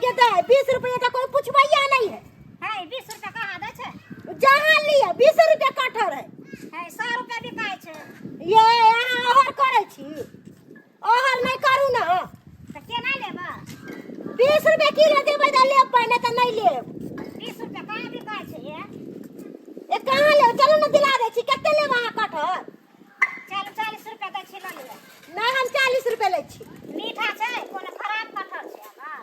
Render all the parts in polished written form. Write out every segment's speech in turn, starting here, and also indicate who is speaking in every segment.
Speaker 1: के दे 20 रुपया का कोई पूछबैया नहीं है।
Speaker 2: 20 रुपया कहाँ दे छे?
Speaker 1: जहाँ लिया 20 रुपया कटहर है।
Speaker 2: 100 रुपया बिकाय छे।
Speaker 1: ये यहाँ ओहर करे छी, ओहर नहीं करू ना
Speaker 2: तो केना लेबा?
Speaker 1: 20 रुपया किलो देबै त लेब, पहले त नहीं लेब।
Speaker 2: 20 रुपया कहाँ बिकाय छे ये?
Speaker 1: ए कहाँ ले, चलो ना दिला दे छी। कते लेब अहाँ कटहर?
Speaker 2: चल 40 रुपया दै छी, ल ले।
Speaker 1: नहीं हम 40 रुपया ले छी।
Speaker 2: मीठा छे, कोनो खराब कटहर छे हमर?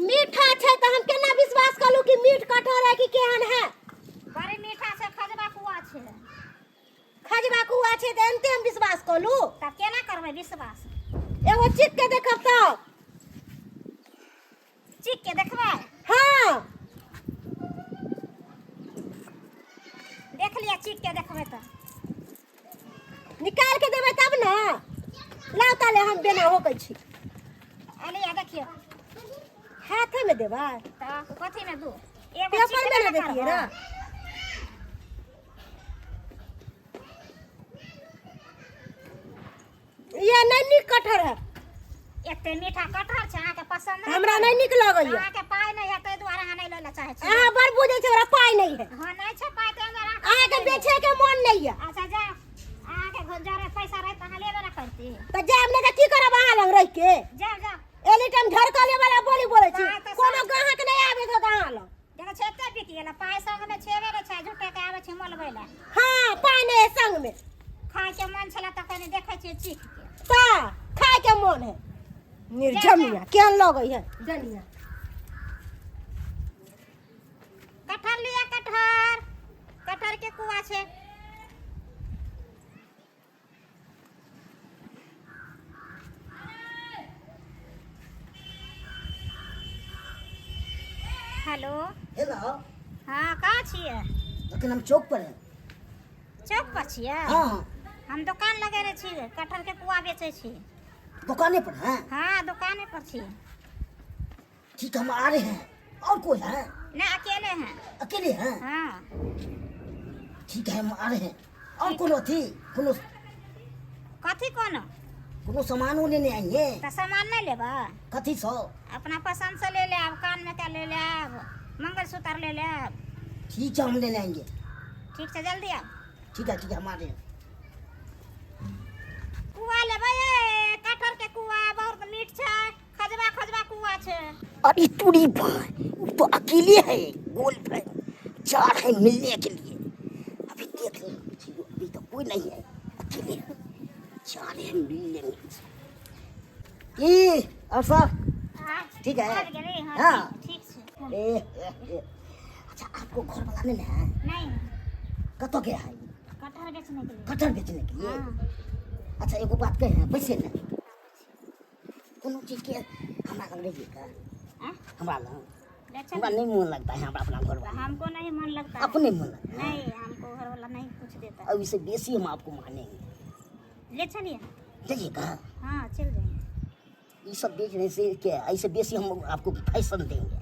Speaker 1: मीठा छै त हम केना विश्वास करू कि मीठ कटहर है कि केहन है?
Speaker 2: बड़ी मीठा छे, खजबा कुआ छे।
Speaker 1: खजबा कुआ छै त एनते हम विश्वास करू।
Speaker 2: तब केना करबै विश्वास?
Speaker 1: एगो चीख के देखब त।
Speaker 2: चीख के देखबै?
Speaker 1: हाँ
Speaker 2: देख लिया, चीख के देखबै त।
Speaker 1: निकाल के देबै तब ना। लाओ ताले हम बेना होकै छी।
Speaker 2: अलिया देखियो
Speaker 1: हाथे में देबै
Speaker 2: त कथी में दू? एगो
Speaker 1: पेपर
Speaker 2: चीख
Speaker 1: में ना
Speaker 2: के
Speaker 1: देतिए ना। ये नहीं नीक कटहर है,
Speaker 2: एते मीठा कटहर छे, अहाँ के पसंद नहीं?
Speaker 1: हमरा नहीं नीक लगैया।
Speaker 2: अहाँ के पाई नहीं है, तै दुआरे अहाँ नहीं ले चाहे छी।
Speaker 1: अहाँ बड़ बुझै छै, हमरा पाई नहीं है।
Speaker 2: हां नहीं छे पाई, तै दुआरे
Speaker 1: अहाँ के बेचे के मन नहीं है।
Speaker 2: अच्छा जा, अहाँ के घर जरे पैसा रहे त अहाँ लेबे ना करती।
Speaker 1: त जाब ने त की करब अहाँ लग रह के?
Speaker 2: जाओ जाओ,
Speaker 1: एनी टाइम झड़कले वाला बोली बोलै छी।
Speaker 2: पाई त
Speaker 1: कोनो ग्राहक नहीं आबे त अहाँ लग।
Speaker 2: देखो छेते बिक गेला, पाई संग में छेबे नै छै, झूठे के आवे छै मोलबै ला।
Speaker 1: हाँ पाई नहीं है संग में।
Speaker 2: खाए के मन छला त कनी देखै छी चीख के।
Speaker 1: ता खाए के मन है। निर्जमिया केहन लगै है जनिया।
Speaker 2: कटहर लिया, कटहर, कटहर के कुआ छे। हेलो
Speaker 3: हेलो,
Speaker 2: हाँ कहाँ छियै?
Speaker 3: लेकिन हम चौक पर हैं।
Speaker 2: चौक पर छियै?
Speaker 3: हाँ
Speaker 2: हम दुकान लगेने छियै, कटहर के कुआ बेचै छी।
Speaker 3: दुकाने पर हैं।
Speaker 2: हाँ दुकाने पर छी।
Speaker 3: ठीक, हम आ रहे हैं। और कोई है?
Speaker 2: ना अकेले हैं।
Speaker 3: अकेले हैं?
Speaker 2: हाँ
Speaker 3: ठीक है, हम आ रहे हैं। और कोनो थी? कोनो
Speaker 2: कथी कोनो?
Speaker 3: कोनो सामान वो लेने आएंगे।
Speaker 2: तो सामान नहीं लेबा?
Speaker 3: कथी सो?
Speaker 2: अपना पसंद से ले ले, कान में क्या ले ले, मंगलसूत्र ले ले।
Speaker 3: ठीक है, हम लेने आएंगे।
Speaker 2: ठीक से जल्दी आओ।
Speaker 3: ठीक है, हम आ रहे हैं।
Speaker 2: कुआ लेबै? कटहर के कुआ बहुत मीठ छै, खजबा खजबा कुआ छै।
Speaker 3: अरे टूरी भाई, वो तो अकेले है। गोल भाई चार है मिलने के लिए। अभी देख ले, अभी तो कोई नहीं है, अकेले है। चार है मिलने में। ये और सब ठीक है?
Speaker 2: आज गेली, हाँ,
Speaker 3: हाँ।
Speaker 2: ठीक छै।
Speaker 3: ए। अच्छा, आपको घर बनाने में है?
Speaker 2: नहीं,
Speaker 3: कतो गया है?
Speaker 2: कटहर बेचने के लिए।
Speaker 3: कटहर बेचने के लिए?
Speaker 2: हाँ।
Speaker 3: अच्छा, एगो बात कहे, पैसे न कोनो चीज के हमरा लग रहिएगा।
Speaker 2: हाँ?
Speaker 3: हमरा लग
Speaker 2: ले चल।
Speaker 3: हमरा नहीं मन लगता है, हमरा अपना घर वाला
Speaker 2: हमको नहीं मन लगता है।
Speaker 3: अपने मन लगता है।
Speaker 2: नहीं, हमको घर वाला नहीं कुछ देता है।
Speaker 3: अब इससे बेसी हम आपको मानेंगे।
Speaker 2: ले चलिए।
Speaker 3: जाइएगा।
Speaker 2: हाँ चल जाएंगे।
Speaker 3: ये सब बेचने से क्या, ऐसे बेसी हम आपको फैशन देंगे।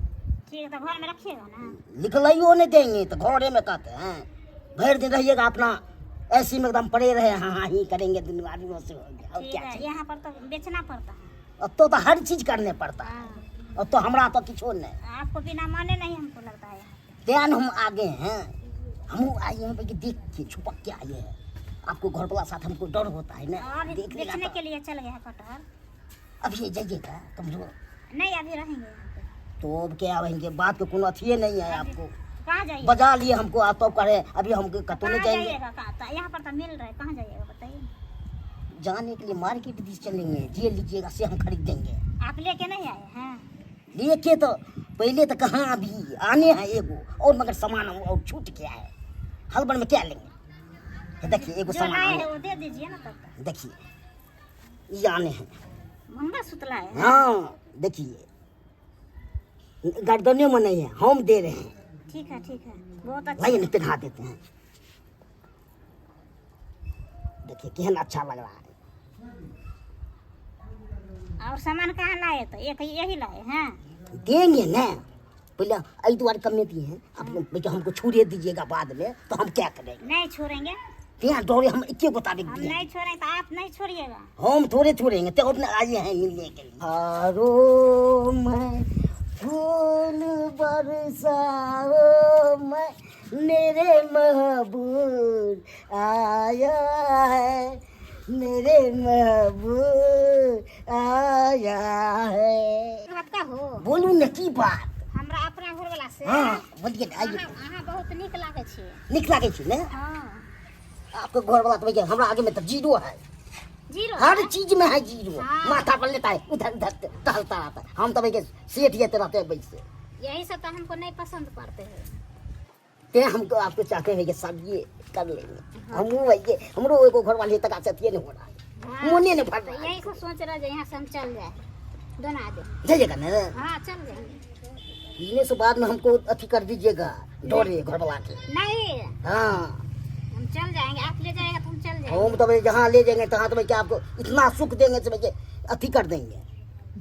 Speaker 2: ठीक है, तो घर में रखिएगा ना।
Speaker 3: निकलाइयो नहीं देंगे तो घरे में कहते हैं। भर दिन रहिएगा अपना ऐसी में एकदम पड़े रहे, हाँ ही करेंगे, दिन आदमियों से हो गया। और
Speaker 2: ठीक
Speaker 3: क्या
Speaker 2: है,
Speaker 3: चाहिए?
Speaker 2: यहाँ पर तो बेचना पड़ता है।
Speaker 3: अब तो हर चीज करने पड़ता है।
Speaker 2: हाँ।
Speaker 3: अब तो हमरा तो किछो नहीं।
Speaker 2: आपको बिना माने नहीं हमको लगता है।
Speaker 3: ध्यान हम आगे हैं, हम आए हैं भाई, देख के छुपक के आए हैं। आपको घर वाला साथ हमको डर होता है ना,
Speaker 2: और
Speaker 3: देखने
Speaker 2: बेचने
Speaker 3: का
Speaker 2: के लिए चल गया कटहर।
Speaker 3: अब ये जाइएगा कमजोर
Speaker 2: नहीं, अभी रहेंगे यहाँ पे।
Speaker 3: तो अब क्या रहेंगे, बात के कोनो अथिये नहीं है। आपको
Speaker 2: कहाँ जाइए?
Speaker 3: बजा लिए हमको, आप तो करे अभी हम कतो नहीं
Speaker 2: कहाँ
Speaker 3: जाएंगे।
Speaker 2: जाइएगा? कहाँ? यहाँ पर तो मिल रहा है, कहाँ जाइएगा बताइए।
Speaker 3: जाने के लिए मार्केट भी चलेंगे, जे लीजिएगा से हम खरीद देंगे।
Speaker 2: आप लेके नहीं आए हैं?
Speaker 3: लेके तो पहले तो कहाँ, अभी आने हैं एगो और, मगर सामान हम और छूट गया है। हलबन में क्या लेंगे? ये देखिए एगो
Speaker 2: जो
Speaker 3: सामान
Speaker 2: लाए
Speaker 3: आने,
Speaker 2: हैं वो दे दीजिए ना तब तक।
Speaker 3: देखिए ये आने हैं।
Speaker 2: मंगलसूत्र लाए हैं?
Speaker 3: हाँ देखिए, गर्दनियों में नहीं है, हम दे रहे हैं।
Speaker 2: ठीक है, ठीक है, बहुत अच्छा।
Speaker 3: भाई पहना देते हैं। देखिए केहन अच्छा लग रहा है।
Speaker 2: और सामान कहाँ लाए? तो एक यही लाए हैं।
Speaker 3: देंगे ना, पहले आई द्वार कमे दिए हैं। आप बेटा हमको छुड़े दीजिएगा बाद में, तो हम क्या करेंगे?
Speaker 2: नहीं छोड़ेंगे।
Speaker 3: यहाँ दौड़े हम इक्के मुताबिक
Speaker 2: हम
Speaker 3: दिए।
Speaker 2: नहीं छोड़ेंगे तो आप नहीं छोड़िएगा।
Speaker 3: हम थोड़े छोड़ेंगे, तो अपने आए हैं मिलने के लिए। हारो मैं फूल बरसाओ मैं मेरे महबूब आया है, मेरे महबूब आया है।
Speaker 2: बात का हो
Speaker 3: बोलू न की बात।
Speaker 2: हमरा अपना घर वाला से
Speaker 3: हाँ बोलिए आइए।
Speaker 2: अहाँ बहुत नीक लागे छी।
Speaker 3: नीक लागे छी ने
Speaker 2: हाँ
Speaker 3: आपको घर वाला तो भैया हमरा आगे में तो जीरो है,
Speaker 2: जीरो
Speaker 3: हर चीज में है जीरो।
Speaker 2: हाँ।
Speaker 3: माथा पर लेता है उधर उधर टहलता रहता है, हम तो भैया सेठ ये रहते हैं वैसे।
Speaker 2: यही सब तो हमको नहीं पसंद पड़ते हैं।
Speaker 3: ते हमको आपको चाहते हैं कि सब ये कर लेंगे, हम वही हमरो एगो घर वाले तक आचतिए नहीं हो रहा है,
Speaker 2: हाँ,
Speaker 3: मोने नहीं भर
Speaker 2: तो
Speaker 3: रहा है।
Speaker 2: यही सब सोच रहे हैं यहाँ से हम चल जाए दोनों आदमी।
Speaker 3: जाइएगा ना,
Speaker 2: हाँ चल जाएंगे।
Speaker 3: इन्हें से बाद में हमको अथी कर दीजिएगा डोरे घर वाला के।
Speaker 2: नहीं
Speaker 3: हाँ
Speaker 2: हम चल जाएंगे, आप ले जाएगा तो हम चल जाएंगे।
Speaker 3: हम तो भाई जहाँ ले जाएंगे तहाँ तो भाई क्या आपको इतना सुख देंगे तो भैया अथी कर देंगे,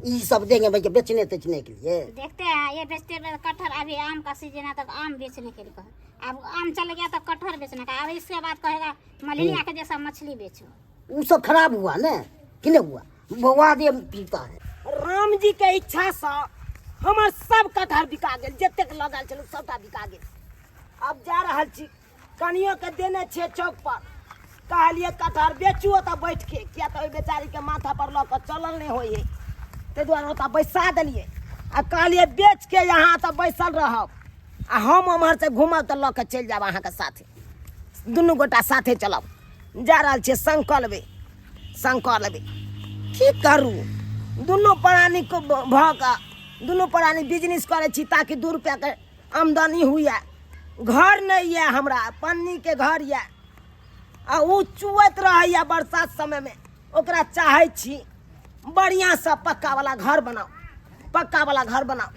Speaker 3: ये सब देंगे भैया बेचने तेचने के लिए।
Speaker 2: देखते हैं ये बेचते कटहर, अभी आम का सीजन है तब आम बेचने के लिए कहे, अब आम चल गया तो कटहर बेचने का, अब इसके बाद कहेगा मलिया के जैसा मछली बेचो।
Speaker 3: वो सब खराब हुआ ना कि नहीं हुआ, भगवा दे पीता है।
Speaker 1: राम जी के इच्छा से हमर सब कटहर बिका गेल, जतेक लगल छल सबटा बिका गेल। अब जा रहल छी कनियो के देने छे चौक पर, कहलिए कटहर बेचू ओतऽ बैठ के, किया तो ओइ बेचारी के माथा पर लऽ कऽ चलल नहीं होई है, ताहि दुआरे ओतऽ बैसा देलिए आ कहलिए बेच के यहाँ तऽ बैसल रहब आ हम उम्हर से घूमब तऽ लऽ के चलि जायब अहाँके साथे, दुनू गोटा साथे चलब। जा रहल छियै शंकर लेबै की करू, दुनू प्राणी को भऽ कऽ दुनू प्राणी बिजनेस करै छी ताकि 2 रुपया के आमदनी हुए। घर नहीं है हमरा, पन्नी के घर ये आ उ चुअत रहैया बरसात समय में, ओकरा चाहै छी बढ़िया सा पक्का वाला घर बनाओ, पक्का वाला घर बनाओ,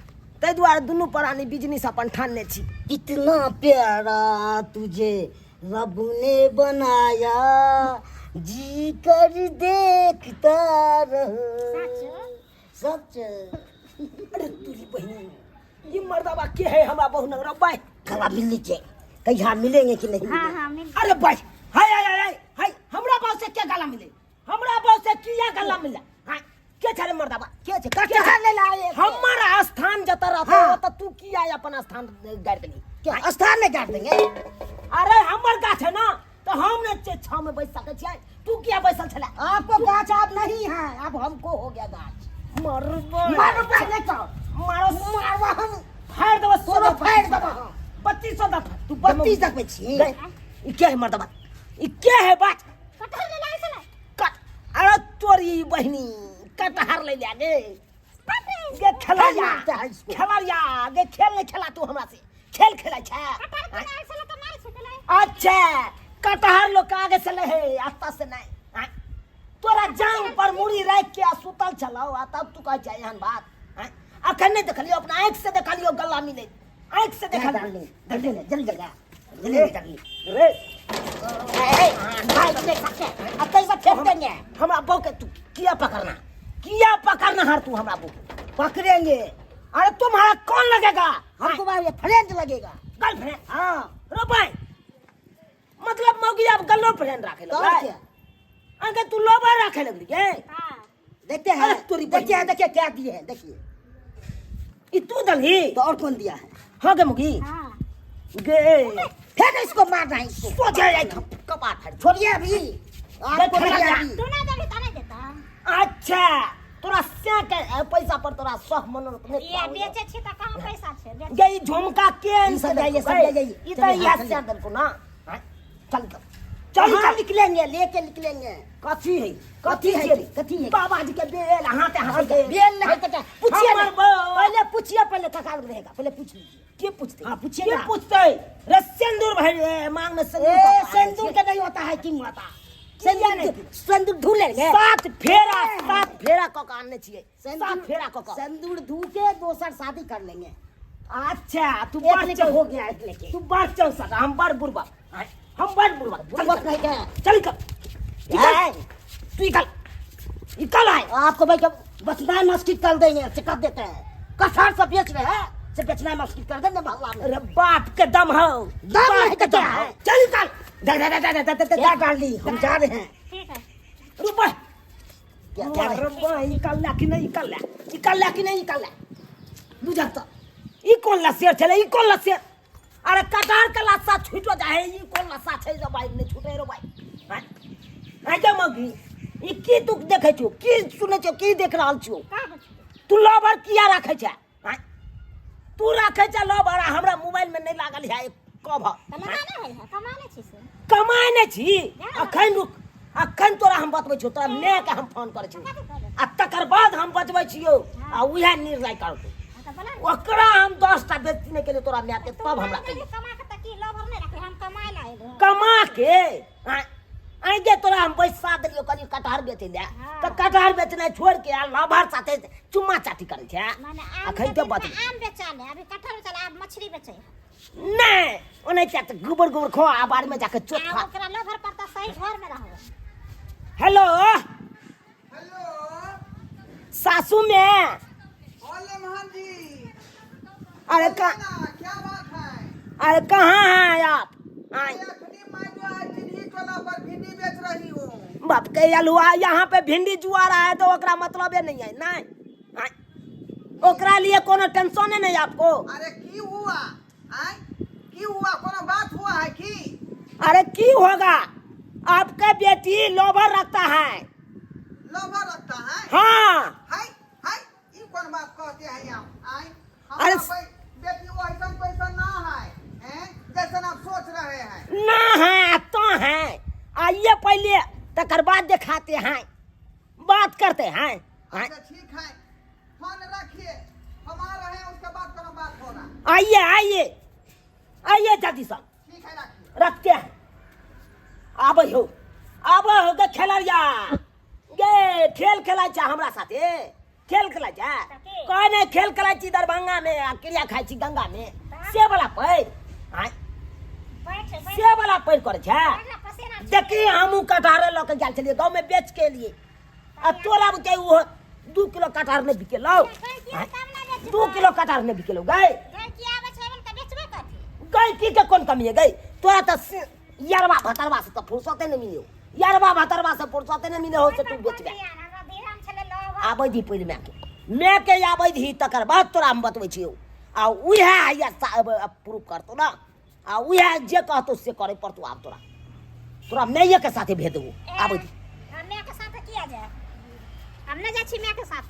Speaker 1: ताहि दुआरे दुनू प्राणी बिजनेस अपन ठानने छी।
Speaker 3: इतना प्यारा तुझे रब ने बनाया, जी कर देखता रहो। सच।
Speaker 1: अरे तुरी बहनी ये मर्दाबा के है हमरा बहु नगरा बाय
Speaker 3: कला मिल लीजिए, कहीं मिलेंगे कि नहीं?
Speaker 2: हाँ हाँ मिल
Speaker 1: अरे बाय हाय हाय हाय हाय हमरा बहु से क्या गला मिले, हमरा बहु से किया गला मिला, हाय के छरे मर्दाबा के छे
Speaker 3: क्या ले लाए?
Speaker 1: हमर स्थान जता रहता
Speaker 3: हाँ।
Speaker 1: त तू किया अपन स्थान गाड़ देली,
Speaker 3: क्या स्थान में काट देंगे?
Speaker 1: अरे हमर गाछ है ना तो हम ने छाव में बैठ सके छियै, तू किया बैसल छला?
Speaker 3: आपको गाछ आप नहीं है, अब हमको हो गया गाछ।
Speaker 1: मरबा
Speaker 3: मारो पहले तो
Speaker 1: मारो
Speaker 3: मारवा हम
Speaker 1: फाड़ देबो,
Speaker 3: सोना फाड़ देबो हम।
Speaker 1: 3200 दा तू
Speaker 3: 32 तक में छी।
Speaker 1: ई क्या है मर्दबा, ई क्या है बात?
Speaker 2: कटहर ले लाए चला
Speaker 1: कट अरे तोरी बहनी कटहर ले जा गे, गे खेलैया खेलैया गे, खेल नहीं खेला तू हमरा से, खेल खेलै छै?
Speaker 2: कटहर के लाए चला तो मार छकले।
Speaker 1: अच्छा कटहर लोग के आगे से ले है आस्ता से नहीं, हैं? तोरा जांग पर मुड़ी रख के सुतल चलाओ आ तब तू कह छै एहन बात, हैं? अखन नहीं देखलियो, अपना आंख से देखलियो गला मिले, आंख से देखा
Speaker 3: जल्दी ले जल्दी जा जल्दी जल्दी
Speaker 1: रे
Speaker 3: भाई ले सकते अब कैसे फेंक देंगे?
Speaker 1: हमरा बहू के तू किया पकड़ना हर तू हमरा बहू
Speaker 3: पकड़ेंगे,
Speaker 1: अरे तुम्हारा कौन लगेगा?
Speaker 3: हमको बाहर फ्रेंड लगेगा।
Speaker 1: गर्लफ्रेंड?
Speaker 3: हाँ
Speaker 1: रो भाई मतलब मौगी अब गर्लफ्रेंड रखे
Speaker 3: तो
Speaker 1: लग
Speaker 3: क्या?
Speaker 1: अंके तू लोबर रखे लग रही है?
Speaker 2: हाँ
Speaker 3: देखते हैं,
Speaker 1: अरे तोरी
Speaker 3: देखिए देखिए क्या दिए हैं, देखिए
Speaker 1: ई तू दलही
Speaker 3: तो और कौन दिया है?
Speaker 1: हाँ गे मुगी
Speaker 2: हाँ
Speaker 1: गे
Speaker 3: फिर इसको मारना है, इसको
Speaker 1: सोच जाए कपाट फाड़।
Speaker 3: छोड़िए अभी, आपको
Speaker 1: देखिए,
Speaker 3: छोड़िए अभी।
Speaker 2: तू ना देबी तो नहीं देता।
Speaker 1: अच्छा तोरा से के पैसा पर तोरा शौक मनोरथ नहीं
Speaker 2: ये बेचे छी त कहां पैसा छे बेचे।
Speaker 1: गई झुमका केन
Speaker 3: सब
Speaker 1: से
Speaker 3: जाइए, सब
Speaker 1: जाइए
Speaker 3: जाइए।
Speaker 1: ई त
Speaker 3: चलिए,
Speaker 1: या
Speaker 3: चलिए।
Speaker 1: से दल को ना, हैं? चल
Speaker 3: चल
Speaker 1: हाँ।
Speaker 3: चल निकलेंगे, लेके निकलेंगे।
Speaker 1: कथी है
Speaker 3: कथी है?
Speaker 1: चली?
Speaker 3: कथी है?
Speaker 1: बाबा जी के बेल हाथे हाथे
Speaker 3: बेल नहीं कटा, पूछिए ना।
Speaker 1: हमर बहू।
Speaker 3: पहले पूछिए, पहले ककाल रहेगा, पहले पूछ लीजिए।
Speaker 1: के पूछते?
Speaker 3: हाँ, पूछिए
Speaker 1: के
Speaker 3: ना।
Speaker 1: पूछते? रे सिंदूर भर मांग में सिंदूर
Speaker 3: ए
Speaker 1: का
Speaker 3: सिंदूर का नहीं होता है, किंग होता
Speaker 1: किया नहीं?
Speaker 3: सिंदूर ढूंढेंगे।
Speaker 1: 7 फेरा क आने चाहिए, 7 फेरा क।
Speaker 3: सिंदूर धू के दोसर शादी कर लेंगे।
Speaker 1: अच्छा तू
Speaker 3: एक
Speaker 1: बड़
Speaker 3: लेके हो गया, एक लेके।
Speaker 1: तू बड़ चल सका, हम बड़ बुढ़बा, हैं? हम बड़ बुढ़बा
Speaker 3: बुढ़बक नहीं क्या?
Speaker 1: चल कर तू निकल आए।
Speaker 3: आपको भाई जब बचना मस्जिद कर देंगे, से कर देते हैं। कसार सब बेच रहे हैं, से बेचना मस्जिद कर देंगे मोहल्ला में।
Speaker 1: अरे बाप के दम हो,
Speaker 3: दम
Speaker 1: बाप
Speaker 3: नहीं
Speaker 1: के
Speaker 3: तो
Speaker 1: दम
Speaker 3: क्या
Speaker 1: हो।
Speaker 3: है?
Speaker 1: चल निकल
Speaker 3: क्या डाल दी? हम जा रहे हैं।
Speaker 2: ठीक है
Speaker 1: रुपए
Speaker 3: क्या क्या है?
Speaker 1: निकल कि नहीं निकल कि नहीं निकल बुझल तो ई कौन लसेर चले ई कौन लसेर अरे कटार के लस्सा छूटो जाए ई कौन लस्सा छै जो भाई नहीं छूटे रो भाई हां जा मगी ई की तू देखे छो की सुने छो की देख रहल छो
Speaker 2: का बच्ची
Speaker 1: तू लवर किया रखे छै हां तू रखे छै लवर हमरा मोबाइल में नहीं लागल है कब
Speaker 2: त लगाना है कमाने छी से
Speaker 1: कमाय नहीं छी अखन रुक अखन तोरा हम बतबै छौ तोरा ने के हम फोन करे छी आ तकर बाद हम बतबै छियो आ उहे निर्णय करतो
Speaker 2: त बना
Speaker 1: ओकरा हम 10 टा बेचने के लिए तोरा ने के तब हमरा कहिए
Speaker 2: कमा के त की लवर नहीं रखे हम कमाए ला आइल
Speaker 1: कमा के आई जे तोरा हम पैसा दिलियो कनी कटहर बेचे ले त कटहर बेचने छोड़ के आ लवर साथे चुम्मा चाटी करे छै
Speaker 2: माने
Speaker 1: अखन ते बत
Speaker 2: आम बेचा ले अभी कटहल बेचा ले अब मछली बेचे
Speaker 1: नहीं ओने चाट गोबर गोबर खो आ बाड़ में जाके चोट खा
Speaker 2: ओकरा लवर पर त सही घर में रहो
Speaker 1: हेलो
Speaker 4: हेलो
Speaker 1: सासू में
Speaker 4: ओले मोहन जी
Speaker 1: अरे
Speaker 4: ना क्या बात है
Speaker 1: अरे कहाँ हैं आप आए
Speaker 4: अखनी मैं जो है टिन्ही टोला पर भिंडी बेच रही हूँ
Speaker 1: बाप के अलुआ यहाँ पे भिंडी जुआ रहा है तो ओकरा मतलब नहीं है नहीं आए। ओकरा लिए कोनो टेंशन नहीं आपको
Speaker 4: अरे की हुआ आय की हुआ कोनो बात हुआ है की
Speaker 1: अरे की होगा आपका बेटी लोभर रखता है
Speaker 4: लोभा रखता है
Speaker 1: हाँ
Speaker 4: हाय हाय ये कौन बात कहते हैं आप आय
Speaker 1: अरे
Speaker 4: हमारा बेटी वो ऐसा पैसा ना है हैं जैसा आप सोच रहे हैं
Speaker 1: ना है तो है आइए पहले तकर बाद दिखाते हैं बात करते हैं आए।
Speaker 4: अच्छा ठीक है फोन रखिए हम आ रहे हैं उसके बाद कोनो बात होगा
Speaker 1: आइए आइए आइए जल्दी से
Speaker 4: ठीक है रखिए
Speaker 1: रखते हैं आबे हो गे खेलरिया गे खेल खेलाय छै हमरा साथे खेल खेलाय छै कोई नहीं खेल खेलाय छी दरभंगा में आ क्रिया खाय छी गंगा में से वाला पैर आय
Speaker 2: बैठ
Speaker 1: से वाला पैर करे छै देखी हमू कटहर ल के गेल छलिए गांव में बेच के लिए आ तोरा बुते वो 2 किलो कटहर ने बिकेलौ 2 किलो कटहर ने बिकेलौ गई
Speaker 2: घर की आवे छै मन त बेचबे करती
Speaker 1: गई की के कोन कमी है गई तोरा त यारवा भतरवा से तो फुर्सते नहीं मिलो यारवा भतरवा से फुर्सते नहीं मिले हो से तू बेच गया
Speaker 2: हमरा धीराम छले लवर
Speaker 1: आबै दी पहिले मैं के आबै दी तकर बाद तोरा हम बतबै छियौ आ उहे या प्रूफ करतो ना आ उहे जे कहतो से करे पड़तो आब तोरा मैया के साथे भेज देबो आबै दी
Speaker 2: मैं के साथ किया जाए हम न जा छी मैं के साथ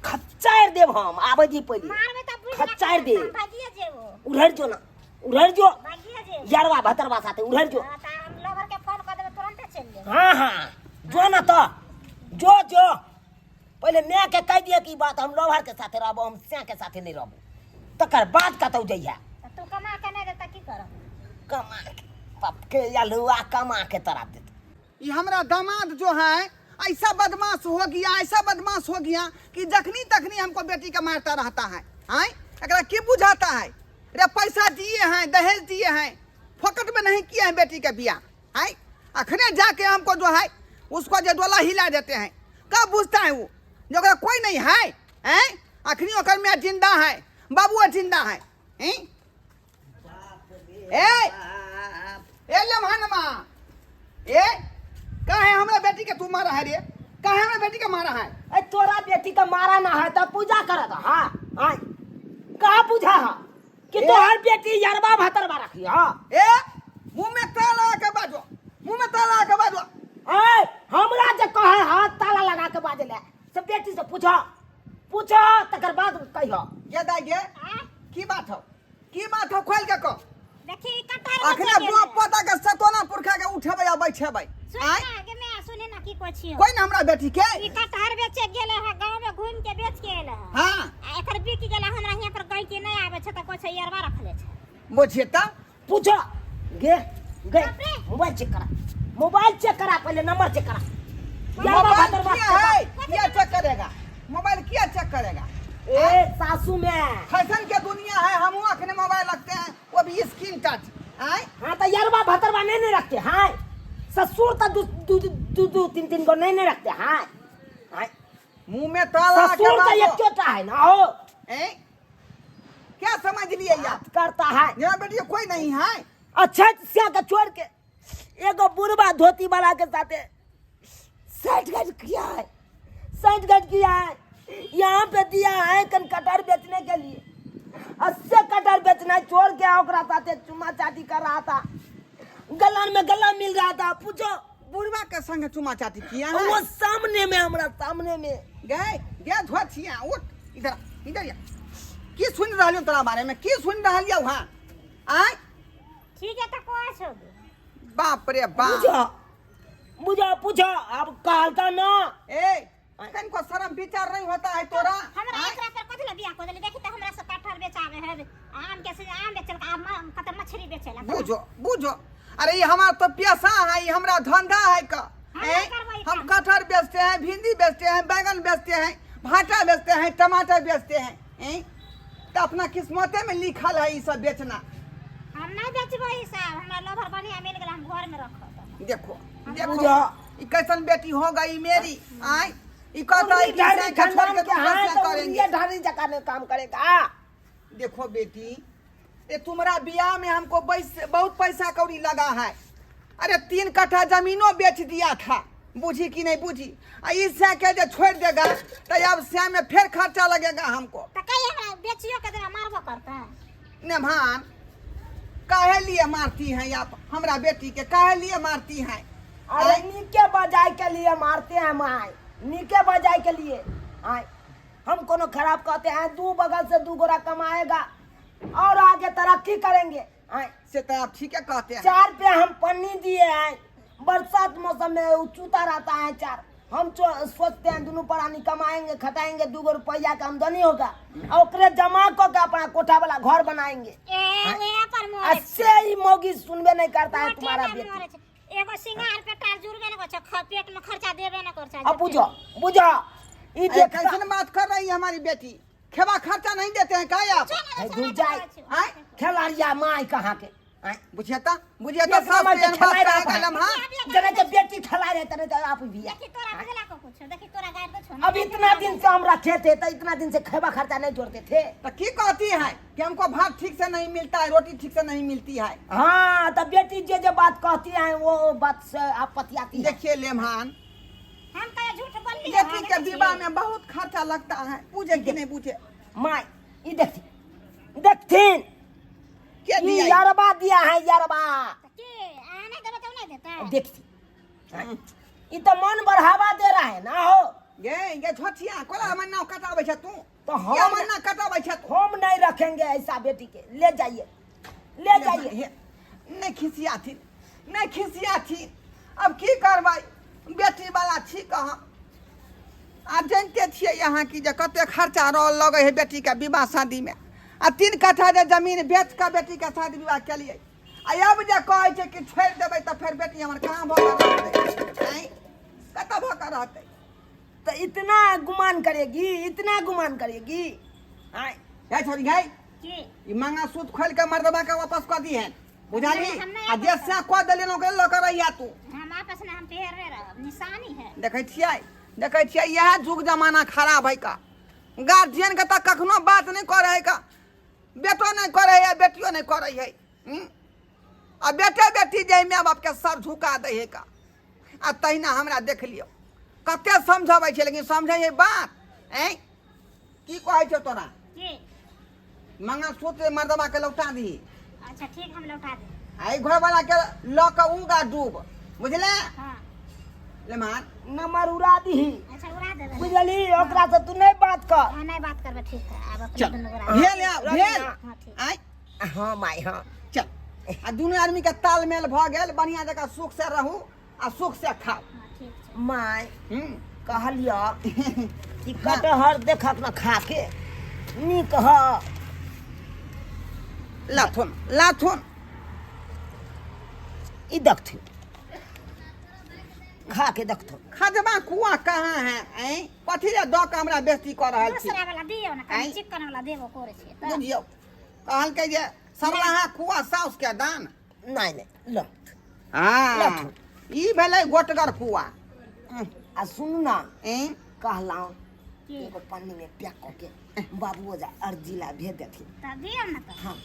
Speaker 1: खच्चार देब हम आबै दी पहिले
Speaker 2: मारबे त बुझ
Speaker 1: खच्चार दे
Speaker 2: भागिए जेबो
Speaker 1: उधर जो ना उधर जो
Speaker 2: भागिए जेबो
Speaker 1: यारवा भतरवा साथे उधर जो
Speaker 2: त हम लवर के फोन कर देबे तुरंत चल जेबो
Speaker 1: हाँ हाँ जो ना तो जो पहले मैं के कह दिए कि बात हम लोहार के साथे रहबो हम स्या के साथे नहीं रहबो तकर बाद कतौ जइया
Speaker 2: त तू कमा के नहीं देता की करब
Speaker 1: कमा के पप के यलुआ कमा के तरफ देते
Speaker 4: ये हमारा दामाद जो है ऐसा बदमाश हो गया कि जखनी तखनी हमको बेटी का मारता रहता है आय एकरा की बुझाता है रे पैसा दिए हैं दहेज दिए हैं फोकट में नहीं किए हैं बेटी का बियाह आय अखने जाके हमको जो है उसको जदोला हिला देते हैं कब बुझता है वो जो ओकरा कोई नहीं है हैं अखनी ओकर में जिंदा है बाबू जिंदा है हैं ए लम्हानमा ए काहे हमरा बेटी के तू मारा है रे काहे हमरा बेटी के मारा है
Speaker 1: ए तोरा बेटी का मारा ना है तो पूजा करत हां हां का पूजा है कि तोहर बेटी यरबा भतरवा रखी हां
Speaker 4: ए मुंह में ताला के बाजो
Speaker 1: ए हमरा जे कहे हाथ ताला लगा के बाजले सब बेटी से पूछो तकर बाद कहियो
Speaker 4: ये दाई गे की बात हो खोल के को
Speaker 2: देखी कटार
Speaker 4: अखने दो पता के सतोना पुरखा के उठेबै आ बैठेबै आय
Speaker 2: सुने ना की कोई छियो
Speaker 4: कोई ना हमरा बेटी के
Speaker 2: ई कटहर बेचे गेले है गांव में घूम के बेच के एले है
Speaker 4: हां
Speaker 2: आ एकर बिक गेले हमरा यहाँ पर गई के नहीं आवे छै त कोई छै यरवा रखले छै
Speaker 4: बुझिए त
Speaker 1: पूछो गे मोबाइल चेक करा पहले नंबर चेक करा यरबा
Speaker 4: मोबाइल
Speaker 1: भतरवा
Speaker 4: क्या है क्या चेक करेगा मोबाइल क्या चेक करेगा
Speaker 1: ए सासू में
Speaker 4: फैशन के दुनिया है हम अखने मोबाइल रखते हैं वो भी स्क्रीन टच आय
Speaker 1: हाँ तो यरबा भतरवा नहीं रखते हैं ससुर तो दो तीन को नहीं रखते हैं
Speaker 4: मुंह में ताला के
Speaker 1: ससुर तो एक
Speaker 4: बाजो
Speaker 1: चोटा है ना हो
Speaker 4: ए क्या समझ लिए यार
Speaker 1: बात करता है
Speaker 4: यहाँ बेटी कोई नहीं है
Speaker 1: अच्छा से का छोड़ के एगो बुढ़वा धोती वाला के साथे 60 गज किया है यहाँ पे दिया है कन कटहर बेचने के लिए। 80 कटहर बेचना है, छोड़ के ओकरा साथे चुमा चाटी कर रहा था, गलन में गला मिल रहा था। पूछो
Speaker 4: बुढ़वा के संग चुमा चाटी किया
Speaker 1: वो
Speaker 4: है?
Speaker 1: सामने में, हमारा सामने में।
Speaker 4: गए धोछिया उठ इधर या की सुन रहलियो तोरा बारे में, की सुन रहलियो वहां आय?
Speaker 2: ठीक है तो कोई छोड़
Speaker 4: बाप रे बाप।
Speaker 1: पूछो अब काल का ना
Speaker 4: ए कन को शर्म विचार नहीं होता है तोरा?
Speaker 2: हमरा एकरा पर कथि ला बियाह को देली? देखि त हमरा से कटहर बेचावे है, आम के से आम बेचल का कत मछली बेचेला।
Speaker 4: बुझो अरे ये हमारा तो पैसा है, ये हमारा धंधा है का। हम कटहर बेचते हैं, भिंडी बेचते हैं, बैगन बेचते हैं, भाटा बेचते हैं, टमाटर बेचते हैं। तो अपना किस्मते में लिखल है ये सब बेचना।
Speaker 2: हम नहीं बेचबो ई सब, हमरा लोभर बढ़िया मिल गेल, हम घर में रखो।
Speaker 4: देखो ये कैसन बेटी हो गई मेरी आय। ये कहता है कि
Speaker 1: ढारी
Speaker 4: छोड़
Speaker 1: खानदान
Speaker 4: के
Speaker 1: के हैं
Speaker 4: तपस्या
Speaker 1: तो
Speaker 4: करेंगे।
Speaker 1: ये ढारी जगह में काम करेगा।
Speaker 4: देखो बेटी, ये तुम्हारा ब्याह में हमको बहुत पैसा कौड़ी लगा है। अरे 3 कट्ठा जमीनों बेच दिया था, बुझी कि नहीं बुझी? इससे के जो छोड़ देगा तो अब श्याम में फिर खर्चा लगेगा हमको।
Speaker 2: त कहीं हमरा बेचियो के देना मारबो करता है।
Speaker 4: नेमान काहे लिए मारती हैं आप हमरा बेटी के? काहे लिए मारती हैं?
Speaker 1: अरे नीके बजाय के लिए मारते हैं माय, नीके बजाय के लिए। आय हम कोनो खराब कहते हैं? 2 बगल से 2 गोरा कमाएगा और आगे तरक्की करेंगे। आय
Speaker 4: से तो आप ठीक है कहते हैं।
Speaker 1: 4 पे हम पन्नी दिए हैं, बरसात मौसम में चूता रहता है 4। हम सोचते हैं दोनों प्राणी कमाएंगे, खटाएंगे, 2 रुपया का आमदनी होगा और ओकरे जमा को के अपना कोठा वाला घर बनाएंगे। अच्छे ही मोगी सुनबे नहीं करता है तुम्हारा बेटी।
Speaker 2: एगो सिंगार पे टार जुड़बे न कर, पेट में खर्चा देबे न कर।
Speaker 1: अब बुझो ई
Speaker 4: अरे कैसन बात कर रही है हमारी बेटी? खेबा खर्चा नहीं देते हैं क्या आप?
Speaker 1: घुस जाए खिलाड़िया माई कहाँ के
Speaker 4: बुझिए तो सब प्रेम बात करेगा लम्हा।
Speaker 1: जने के बेटी खिला रहे तने तो आप भी है।
Speaker 2: देखि तोरा बुझला को कुछ, देखि तोरा गाय दे छोड़।
Speaker 1: अब इतना दिन से हम रखे थे तो इतना दिन से खेबा खर्चा नहीं जोड़ते थे।
Speaker 4: तो की कहती है कि हमको भात ठीक से नहीं मिलता है, रोटी ठीक से नहीं मिलती है?
Speaker 1: हाँ तो बेटी जो बात कहती है वो बात से आप पतियाती है।
Speaker 4: देखिए लेमहान,
Speaker 2: हम कहे झूठ बोल ली।
Speaker 4: बेटी के विवाह में बहुत खर्चा लगता है, पूछे कि नहीं पूछे?
Speaker 1: माई ये देखथिन
Speaker 4: क्या
Speaker 1: ये
Speaker 4: दिया?
Speaker 1: यारबा दिया है, यारबा
Speaker 2: के आने देबे तो नहीं देता।
Speaker 1: देखती ये तो मन बढ़ावा दे रहा है ना हो।
Speaker 4: ये छोटिया कोला मन्ना कटावे छ तू
Speaker 1: तो हम
Speaker 4: क्या मन्ना कटावे छ तू?
Speaker 1: हम नहीं रखेंगे ऐसा बेटी के। ले जाइए
Speaker 4: नहीं खिसिया थी। अब की करवाई, बेटी वाला छी कहाँ। आ जानते छियै यहाँ की जे कते खर्चा लगे है बेटी के विवाह शादी में। आ 3 कट्ठा जे जमीन बेच के बेटी के शादी विवाह के लिए अब जे कहे छै कि छोड़ देबै तो फिर बेटी हमर कहाँ भऽ रहतै? कतऽ भऽ कऽ रहतै?
Speaker 1: तो इतना गुमान करेगी। आय
Speaker 4: है छोड़ी गई
Speaker 2: के
Speaker 4: ई मंगा सूत खोल के मर्दबा के वापस कर दी है, बुझाली? आ जैसे कह देलिनो के लो करैया तू।
Speaker 2: हम आपस में हम पेहरे रह निशानी है।
Speaker 4: देखै छियै यह जुग जमाना खराब है का। गार्जियन के तो कखनो बात नहीं करे है का, बेटो नहीं करे है, बेटियो नहीं करे है। आ बेटी जे माय बाप के सर झुका दे है का। आ तहिना हमरा देख लियो कते समझाबै छै, लेकिन समझै है बात। की कहै छौ तोरा?
Speaker 2: के
Speaker 4: मंगा सूत मर्दबा के लौटा दी।
Speaker 2: अच्छा ठीक, हम लौटा दे।
Speaker 4: आई घर वाला के ल के उगा डूब, बुझले?
Speaker 2: हां
Speaker 4: लेमान
Speaker 1: नंबर उड़ा दी।
Speaker 2: अच्छा उड़ा दे।
Speaker 1: बुझली ओकरा से तू नहीं बात कर।
Speaker 2: हां नहीं बात करबे, ठीक है। अब अपने
Speaker 4: चल
Speaker 2: दुनू उड़ा
Speaker 4: भेल
Speaker 2: हां ठीक।
Speaker 4: आई
Speaker 1: हाँ माई हाँ
Speaker 4: चल। आ दोनों आदमी के तालमेल भ गेल, बढ़िया जगह सुख से रहू आ सुख से खाओ।
Speaker 2: हां ठीक है।
Speaker 1: माई कहलिया कि कटहर देखक न खा के नीक ह।
Speaker 4: लाथुन
Speaker 1: ई देखथिन खा के देखथुन।
Speaker 4: खजमा कुआ कहाँ है? कथी ले दो के हमरा बेइज्जती कर रहल छी?
Speaker 2: दूसरा वाला दियो ना, कनी चिकन वाला देबो करे छै त।
Speaker 4: बुझियो कहल के जे सरलाहा कुआ साउस के दान।
Speaker 1: नहीं लो
Speaker 4: हाँ ई भेलै गोटगर कुआ।
Speaker 1: आ सुन ना
Speaker 4: ए
Speaker 1: कहला एगो पन्नी में पैक करके बाबू जा अर्जिला भेज देथिन।
Speaker 2: त दियो ना त।
Speaker 1: हाँ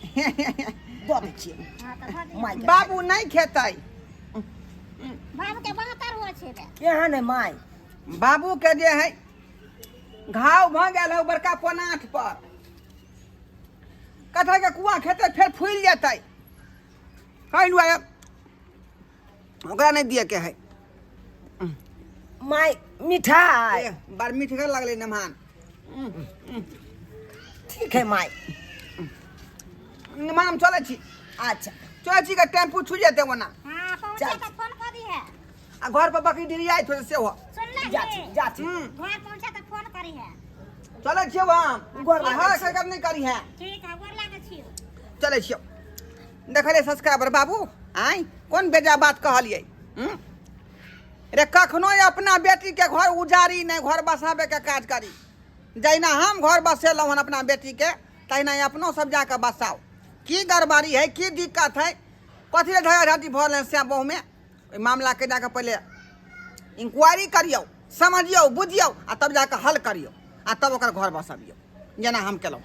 Speaker 1: दो दे छियै।
Speaker 2: हां त दे।
Speaker 1: माई
Speaker 4: बाबू नहीं खेतै।
Speaker 2: बाबू के 72 हो छै बे।
Speaker 1: केहन है माई?
Speaker 4: बाबू के जे है घाव भ गेल हो बड़का पोनाठ पर। कटहर के कुआं खेते फिर फूल जेतै। कहीं दुआरे ओकरा नहीं दिए के है।
Speaker 1: माय मिठाई
Speaker 4: बार मीठगर लगले नमहान।
Speaker 1: ठीक है माय।
Speaker 4: नमहान हम चले छी।
Speaker 1: अच्छा
Speaker 4: चले छी के टेम्पू छू जेते वना।
Speaker 2: हाँ पहुंचे तो फोन कर दी है।
Speaker 4: आ घर पर बकरी डिरी आई थोड़े से हो।
Speaker 2: सुन ले
Speaker 1: जाती
Speaker 2: घर पहुंचे तो फोन करी है।
Speaker 4: चले छियो हम।
Speaker 1: गोर लागै
Speaker 4: हाँ
Speaker 1: छी।
Speaker 4: कर नहीं करी है।
Speaker 2: ठीक है गोर लागे छियो।
Speaker 4: चले छियो। देखले सब्सक्राइबर बाबू आई कौन बेजा बात कहलिए। रे कखनो अपना बेटी के घर उजारी नहीं घर बसाबे के काज करी। जहिना हम घर बसेलहुँ हन अपना बेटी के तहिना अपनो सब जाके बसाओ। की गड़बड़ी है की दिक्कत है कथी ले झगड़ा भल है से बहु में मामला के जाके पहले इंक्वायरी करियो समझियो बुझियो आ तब जाके हल करियो आ तब ओकर घर बसाबियो जेना हम केलहुँ।